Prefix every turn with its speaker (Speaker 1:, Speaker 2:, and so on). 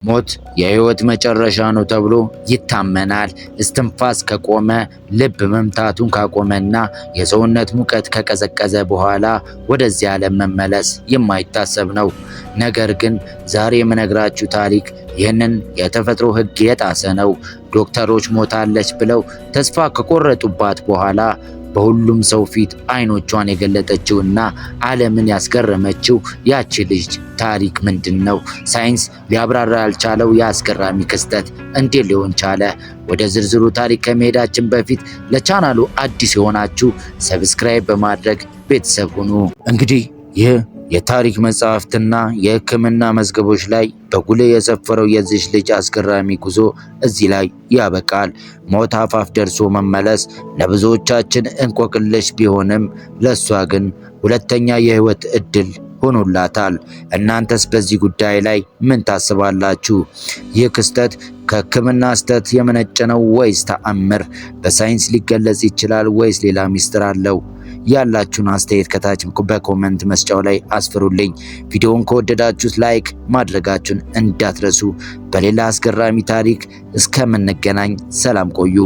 Speaker 1: ሞት የህይወት መጨረሻ ነው ተብሎ ይታመናል። እስትንፋስ ከቆመ፣ ልብ መምታቱን ካቆመና የሰውነት ሙቀት ከቀዘቀዘ በኋላ ወደዚህ ዓለም መመለስ የማይታሰብ ነው። ነገር ግን ዛሬ የምነግራችሁ ታሪክ ይህንን የተፈጥሮ ህግ የጣሰ ነው። ዶክተሮች ሞታለች ብለው ተስፋ ከቆረጡባት በኋላ በሁሉም ሰው ፊት አይኖቿን የገለጠችውና ዓለምን ያስገረመችው ያቺ ልጅ ታሪክ ምንድን ነው? ሳይንስ ሊያብራራ ያልቻለው የአስገራሚ ክስተት እንዴት ሊሆን ቻለ? ወደ ዝርዝሩ ታሪክ ከመሄዳችን በፊት ለቻናሉ አዲስ የሆናችሁ ሰብስክራይብ በማድረግ ቤተሰብ ሁኑ። እንግዲህ ይህ የታሪክ መጽሐፍትና የሕክምና መዝገቦች ላይ በጉልህ የሰፈረው የዚች ልጅ አስገራሚ ጉዞ እዚህ ላይ ያበቃል። ሞት አፋፍ ደርሶ መመለስ ለብዙዎቻችን እንቆቅልሽ ቢሆንም ለእሷ ግን ሁለተኛ የህይወት እድል ሆኖላታል። እናንተስ በዚህ ጉዳይ ላይ ምን ታስባላችሁ? ይህ ክስተት ከሕክምና ስህተት የመነጨ ነው ወይስ ተአምር? በሳይንስ ሊገለጽ ይችላል ወይስ ሌላ ሚስጥር አለው? ያላችሁን አስተያየት ከታች በኮሜንት መስጫው ላይ አስፍሩልኝ። ቪዲዮውን ከወደዳችሁት ላይክ ማድረጋችሁን እንዳትረሱ። በሌላ አስገራሚ ታሪክ እስከምንገናኝ ሰላም ቆዩ።